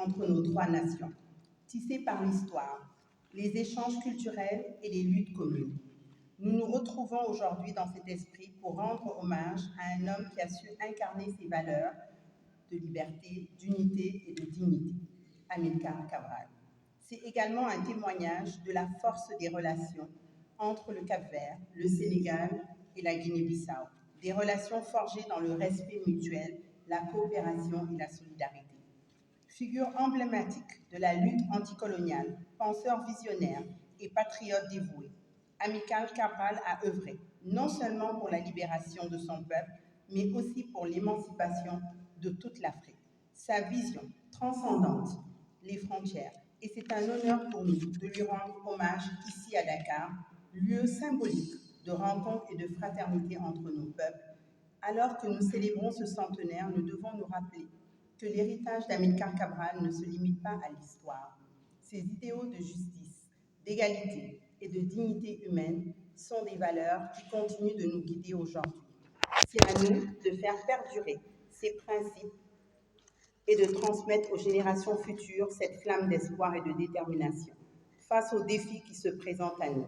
entre nos trois nations, tissée par l'histoire, les échanges culturels et les luttes communes. Nous nous retrouvons aujourd'hui dans cet esprit pour rendre hommage à un homme qui a su incarner ces valeurs de liberté, d'unité et de dignité, Amilcar Cabral. C'est également un témoignage de la force des relations entre le Cap-Vert, le Sénégal et la Guinée-Bissau, des relations forgées dans le respect mutuel, la coopération et la solidarité. Figure emblématique de la lutte anticoloniale, penseur visionnaire et patriote dévoué, Amilcar Cabral a œuvré non seulement pour la libération de son peuple, mais aussi pour l'émancipation de toute l'Afrique. Sa vision transcendante les frontières, et c'est un honneur pour nous de lui rendre hommage ici à Dakar, lieu symbolique de rencontre et de fraternité entre nos peuples. Alors que nous célébrons ce centenaire, nous devons nous rappeler que l'héritage d'Amilcar Cabral ne se limite pas à l'histoire. Ses idéaux de justice, d'égalité et de dignité humaine sont des valeurs qui continuent de nous guider aujourd'hui. C'est à nous de faire perdurer ces principes et de transmettre aux générations futures cette flamme d'espoir et de détermination face aux défis qui se présentent à nous.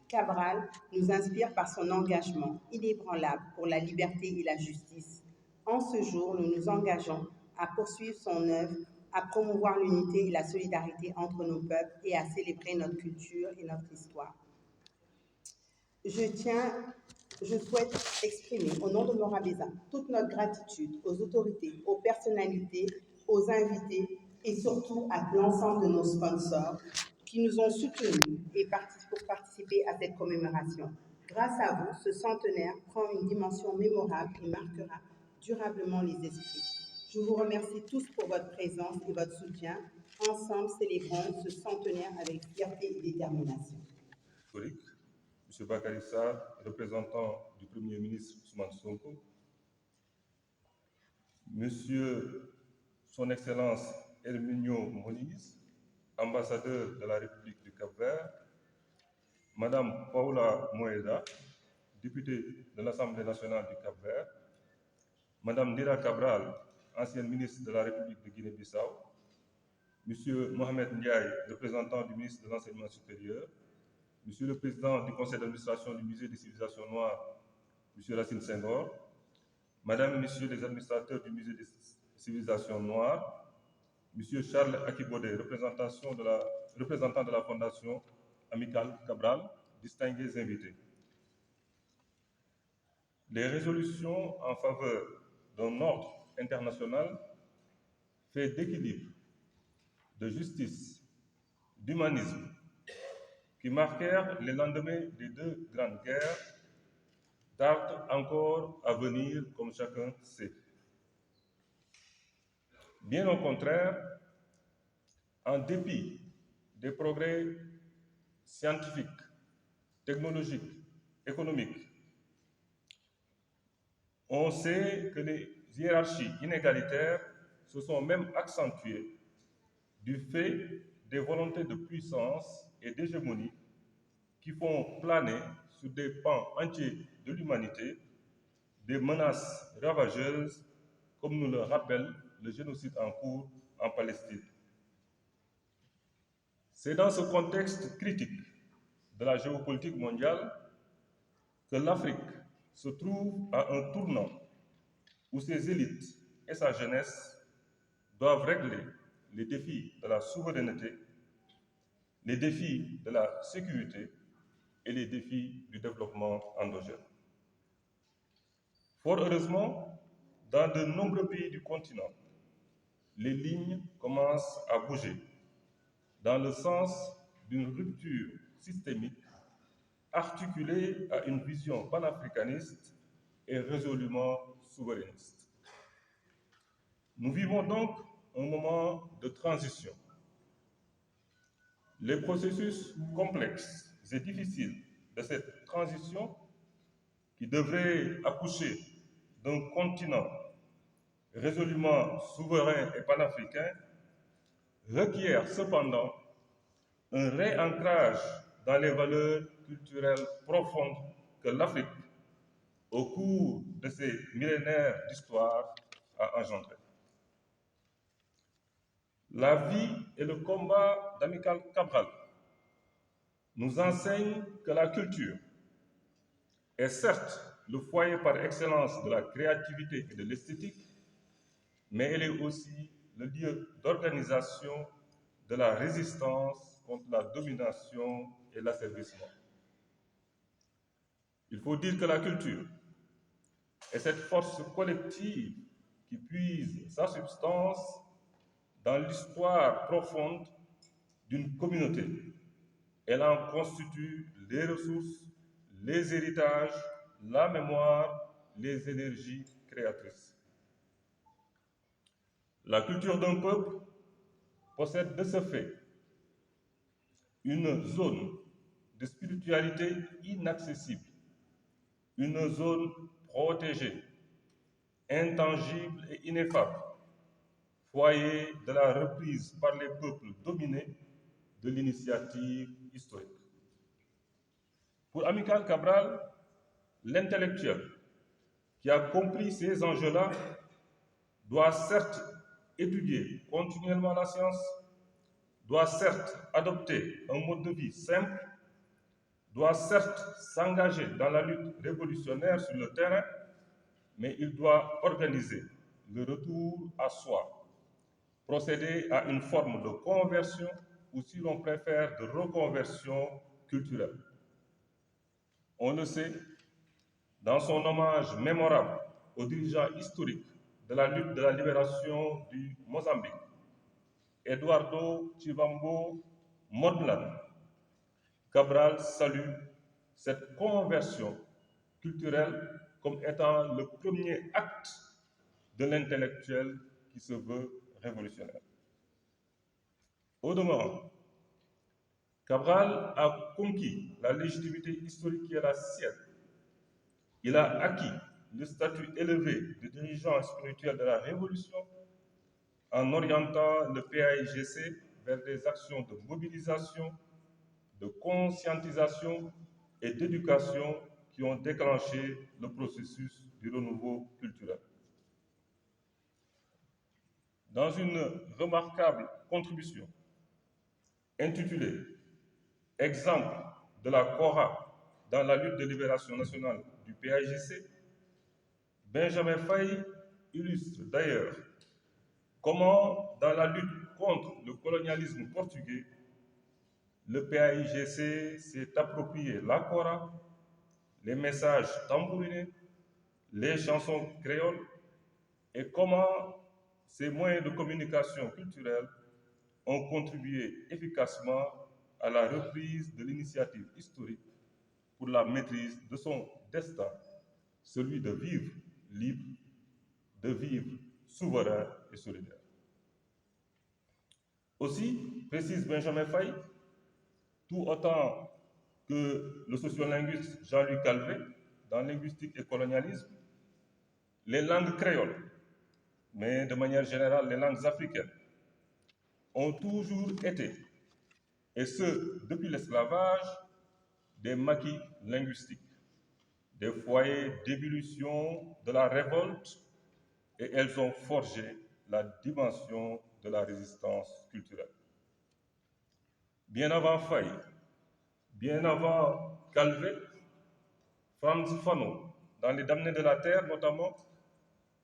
Cabral nous inspire par son engagement inébranlable pour la liberté et la justice. En ce jour, nous nous engageons à poursuivre son œuvre, à promouvoir l'unité et la solidarité entre nos peuples et à célébrer notre culture et notre histoire. Je souhaite exprimer au nom de Morabeza toute notre gratitude aux autorités, aux personnalités, aux invités et surtout à l'ensemble de nos sponsors qui nous ont soutenus pour participer à cette commémoration. Grâce à vous, ce centenaire prend une dimension mémorable et marquera durablement les esprits. Je vous remercie tous pour votre présence et votre soutien. Ensemble, célébrons ce centenaire avec fierté et détermination. M. Bakary Sarr, représentant du Premier ministre Ousmane Sonko, Monsieur Son Excellence Herminio Moniz, ambassadeur de la République du Cap-Vert, Madame Paula Moeda, députée de l'Assemblée nationale du Cap-Vert, Madame Dira Cabral, ancienne ministre de la République de Guinée-Bissau, Monsieur Mohamed Ndiaye, représentant du ministre de l'Enseignement supérieur, Monsieur le Président du Conseil d'administration du Musée des civilisations noires, Monsieur Racine Senghor, Madame et Messieurs les administrateurs du Musée des civilisations noires, Monsieur Charles Akibode, représentant de la Fondation Amilcar Cabral, distingués invités. Les résolutions en faveur d'un ordre international fait d'équilibre, de justice, d'humanisme, qui marquèrent les lendemains des deux grandes guerres, tardent encore à venir, comme chacun sait. Bien au contraire, en dépit des progrès scientifiques, technologiques, économiques, on sait que les hiérarchies inégalitaires se sont même accentuées du fait des volontés de puissance et d'hégémonie qui font planer sur des pans entiers de l'humanité des menaces ravageuses, comme nous le rappelle le génocide en cours en Palestine. C'est dans ce contexte critique de la géopolitique mondiale que l'Afrique se trouve à un tournant où ses élites et sa jeunesse doivent régler les défis de la souveraineté, les défis de la sécurité et les défis du développement endogène. Fort heureusement, dans de nombreux pays du continent, les lignes commencent à bouger dans le sens d'une rupture systémique articulée à une vision panafricaniste et résolument souverainiste. Nous vivons donc un moment de transition. Les processus complexes et difficiles de cette transition, qui devrait accoucher d'un continent résolument souverain et panafricain, requiert cependant un réancrage dans les valeurs culturelles profondes que l'Afrique, au cours de ses millénaires d'histoire, a engendrées. la vie et le combat d'Amical Cabral nous enseignent que la culture est certes le foyer par excellence de la créativité et de l'esthétique, mais elle est aussi le lieu d'organisation de la résistance contre la domination et l'asservissement. Il faut dire que la culture est cette force collective qui puise sa substance dans l'histoire profonde d'une communauté. Elle en constitue les ressources, les héritages, la mémoire, les énergies créatrices. La culture d'un peuple possède de ce fait une zone de spiritualité inaccessible, une zone protégée, intangible et ineffable, foyer de la reprise par les peuples dominés de l'initiative historique. Pour Amical Cabral, l'intellectuel qui a compris ces enjeux-là doit certes étudier continuellement la science, doit certes adopter un mode de vie simple, doit certes s'engager dans la lutte révolutionnaire sur le terrain, mais il doit organiser le retour à soi, procéder à une forme de conversion ou, si l'on préfère, de reconversion culturelle. On le sait, dans son hommage mémorable aux dirigeants historiques de la lutte de la libération du Mozambique, Eduardo Chivambo Modlane, Cabral salue cette conversion culturelle comme étant le premier acte de l'intellectuel qui se veut révolutionnaire. Au demeurant, Cabral a conquis la légitimité historique qui est la sienne. Il a acquis le statut élevé de dirigeant spirituel de la Révolution en orientant le PAIGC vers des actions de mobilisation, de conscientisation et d'éducation qui ont déclenché le processus du renouveau culturel. Dans une remarquable contribution intitulée « Exemple de la CORA dans la lutte de libération nationale du PAIGC », Benjamin Faye illustre d'ailleurs comment, dans la lutte contre le colonialisme portugais, le PAIGC s'est approprié la CORA, les messages tambourinés, les chansons créoles, et comment ces moyens de communication culturelle ont contribué efficacement à la reprise de l'initiative historique pour la maîtrise de son destin, celui de vivre libre, de vivre souverain et solidaire. Aussi, précise Benjamin Faye, tout autant que le sociolinguiste Jean-Luc Calvet, dans Linguistique et colonialisme, les langues créoles, mais de manière générale les langues africaines, ont toujours été, et ce depuis l'esclavage, des maquis linguistiques, des foyers d'ébullition de la révolte, et elles ont forgé la dimension de la résistance culturelle. Bien avant Faye, bien avant Calvet, Frantz Fanon, dans Les Damnés de la Terre notamment,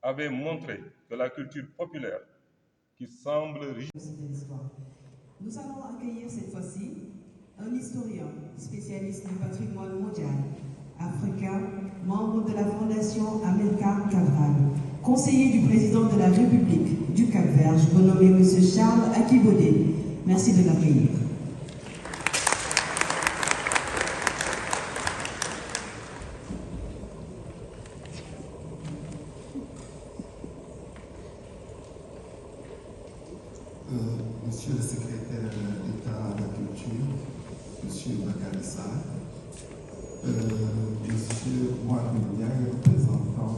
avait montré que la culture populaire, qui semble Nous allons accueillir cette fois-ci un historien, spécialiste du patrimoine mondial, africain, membre de la Fondation Amilcar Cabral, conseiller du président de la République du Cap-Vert, je vous nomme M. Charles Akibodé. Merci de l'accueillir. Monsieur le secrétaire d'État à la culture, Monsieur Bakary Sarr, Monsieur Mohamed Ndiaye, représentant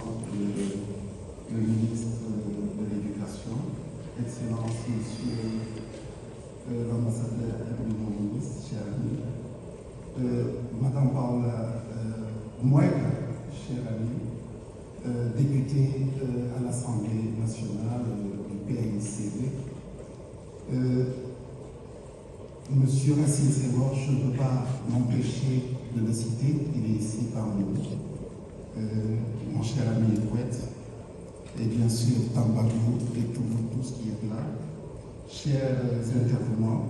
le ministre de l'Éducation, Excellence Monsieur l'ambassadeur Hermino, cher ami, Madame Paula Mouega, cher ami, députée à l'Assemblée nationale du PAICV, Monsieur Racine Senghor, je ne peux pas m'empêcher de le citer, il est ici parmi nous. Mon cher ami le poète, et bien sûr Tambadou et tout ce qui est là, chers intervenants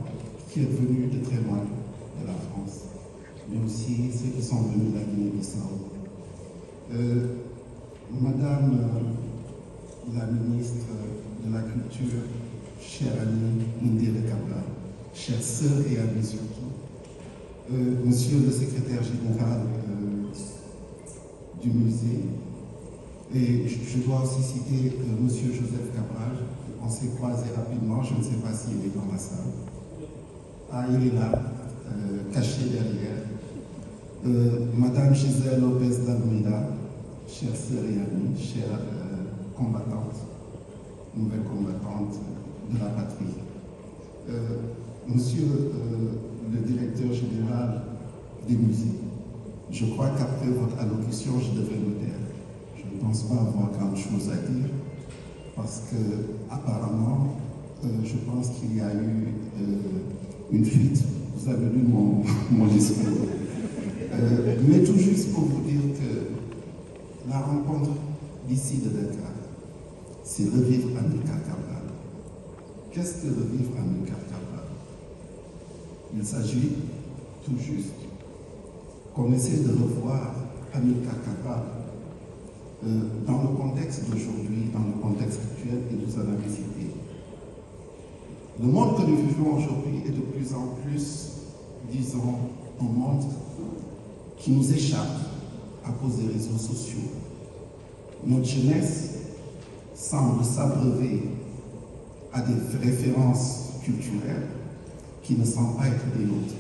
qui êtes venus de très loin de la France, mais aussi ceux qui sont venus de la Guinée-Bissau. Madame la ministre de la Culture, chère amie Ndire Kabla, chères sœurs et amis surtout, monsieur le secrétaire général du musée, et je dois aussi citer monsieur Joseph Cabral, on s'est croisé rapidement, je ne sais pas s'il est dans la salle. Ah, il est là, caché derrière. Madame Gisèle Lopez d'Almeida, chère sœur et amie, chère combattante, nouvelle combattante de la patrie. Monsieur le directeur général des musées, je crois qu'après votre allocution, je devrais me taire. Je ne pense pas avoir grand chose à dire, parce que apparemment, je pense qu'il y a eu une fuite. Vous avez lu mon discours. Mais tout juste pour vous dire que la rencontre d'ici de Dakar, c'est revivre Amilcar Cabral. Qu'est-ce que revivre Amilcar Cabral? Il s'agit tout juste qu'on essaie de revoir Amilcar Cabral dans le contexte d'aujourd'hui, dans le contexte actuel, et vous en avez cité. Le monde que nous vivons aujourd'hui est de plus en plus, disons, un monde qui nous échappe à cause des réseaux sociaux. Notre jeunesse semble s'abreuver à des références culturelles qui ne semblent pas être des nôtres.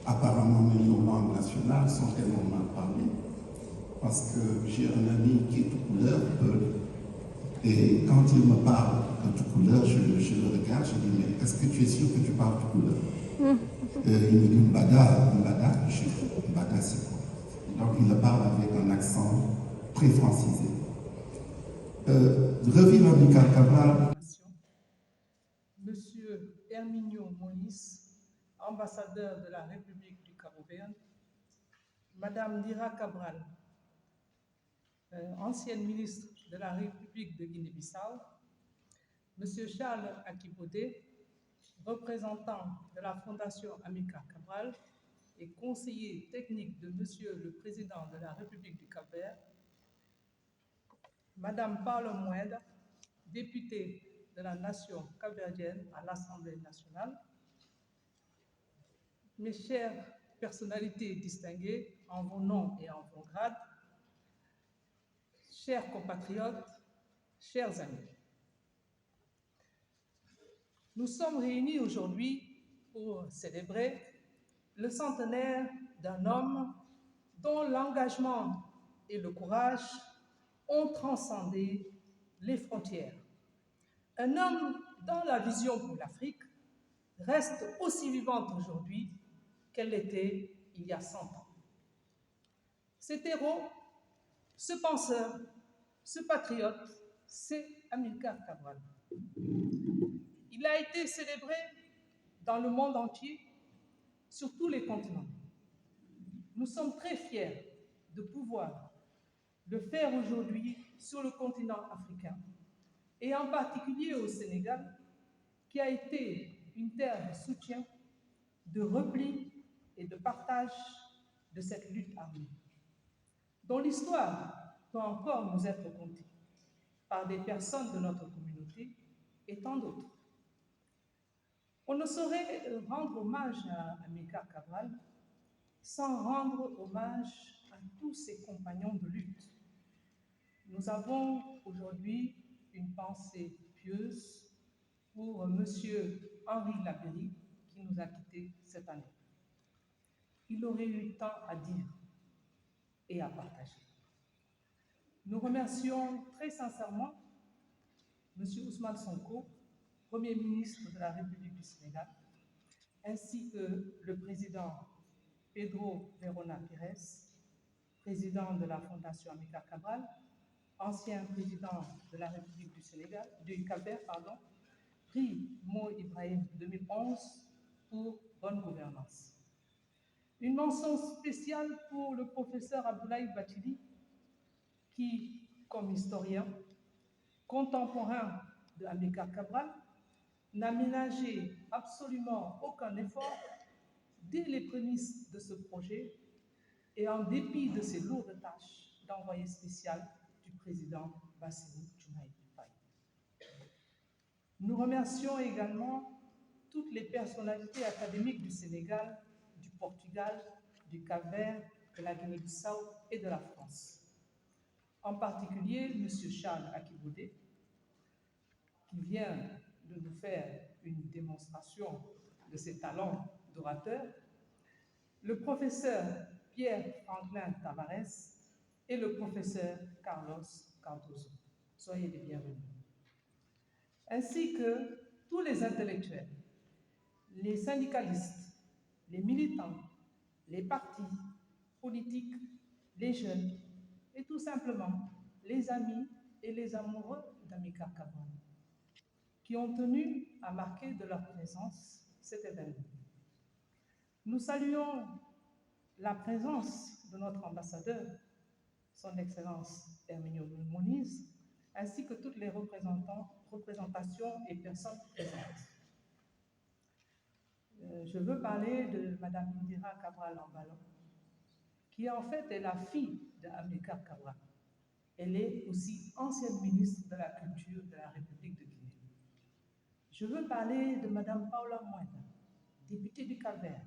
Apparemment, même nos langues nationales sont tellement mal parlées, parce que j'ai un ami qui est tout couleur, et quand il me parle de tout couleur, je le regarde, je dis, mais est-ce que tu es sûr que tu parles tout couleur? Il me dit, Mbada, c'est quoi? Donc il le parle avec un accent très francisé. Revivre Amilcar Cabral. Monsieur Herminio Moïse, ambassadeur de la République du Cap-Vert, Madame Ndira Cabral, ancienne ministre de la République de Guinée-Bissau, Monsieur Charles Akibodé, représentant de la Fondation Amilcar Cabral et conseiller technique de Monsieur le Président de la République du Cap-Vert, Madame Paula Moeda, députée de la nation capverdienne à l'Assemblée nationale, mes chères personnalités distinguées en vos noms et en vos grades, chers compatriotes, chers amis. Nous sommes réunis aujourd'hui pour célébrer le centenaire d'un homme dont l'engagement et le courage ont transcendé les frontières. Un homme dont la vision pour l'Afrique reste aussi vivante aujourd'hui qu'elle l'était il y a 100 ans. Cet héros, ce penseur, ce patriote, c'est Amilcar Cabral. Il a été célébré dans le monde entier, sur tous les continents. Nous sommes très fiers de pouvoir le faire aujourd'hui sur le continent africain, et en particulier au Sénégal, qui a été une terre de soutien, de repli et de partage de cette lutte armée, dont l'histoire doit encore nous être contée par des personnes de notre communauté et tant d'autres. On ne saurait rendre hommage à Amilcar Cabral sans rendre hommage à tous ses compagnons de lutte. Nous avons aujourd'hui une pensée pieuse pour Monsieur Henri Labéry, qui nous a quittés cette année. Il aurait eu tant à dire et à partager. Nous remercions très sincèrement Monsieur Ousmane Sonko, Premier ministre de la République du Sénégal, ainsi que le président Pedro Verona Pires, président de la Fondation Amilcar Cabral, ancien président de la République du Sénégal, du Cap-Vert, prix Mo Ibrahim 2011 pour bonne gouvernance. Une mention spéciale pour le professeur Abdoulaye Bathily, qui, comme historien, contemporain de Amilcar Cabral, n'a ménagé absolument aucun effort dès les prémices de ce projet et en dépit de ses lourdes tâches d'envoyé spécial du président Bassirou Diomaye Faye. Nous remercions également toutes les personnalités académiques du Sénégal, du Portugal, du Cap-Vert, de la Guinée-Bissau et de la France. En particulier, M. Charles Akiboudé, qui vient de nous faire une démonstration de ses talents d'orateur, le professeur Pierre Franklin Tavares et le professeur Carlos Cardoso. Soyez les bienvenus. Ainsi que tous les intellectuels, les syndicalistes, les militants, les partis politiques, les jeunes et tout simplement les amis et les amoureux d'Amilcar Cabral, qui ont tenu à marquer de leur présence cet événement. Nous saluons la présence de notre ambassadeur, son Excellence Herminio Moniz, ainsi que toutes les représentations et personnes présentes. Je veux parler de Mme Indira Cabral Ambalo, qui en fait est la fille d'Amilcar Cabral. Elle est aussi ancienne ministre de la Culture de la République de Guinée. Je veux parler de Mme Paula Moeda, députée du Cap-Vert,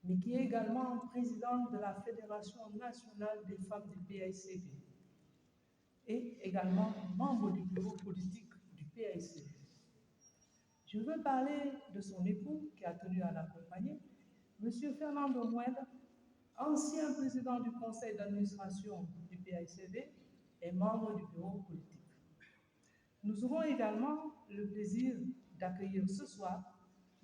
mais qui est également présidente de la Fédération nationale des femmes du PAICV et également membre du bureau politique du PAICV. Je veux parler de son époux qui a tenu à l'accompagner, M. Fernando Moeda, ancien président du conseil d'administration du PAICV et membre du bureau politique. Nous aurons également le plaisir d'accueillir ce soir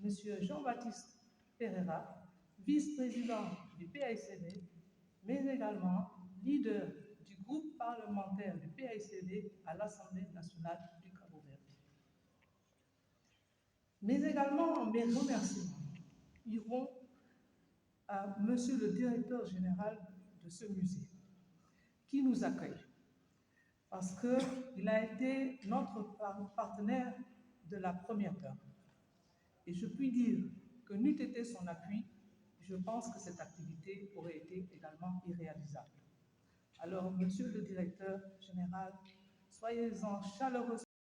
M. Jean-Baptiste Pereira, vice-président du PAICV, mais également leader du groupe parlementaire du PAICV à l'Assemblée nationale du Cap-Vert. Mais également mes remerciements iront à Monsieur le directeur général de ce musée, qui nous accueille, parce qu'il a été notre partenaire de la première heure. Et je puis dire que n'eût été son appui, je pense que cette activité aurait été également irréalisable. Alors, Monsieur le directeur général, soyez-en chaleureusement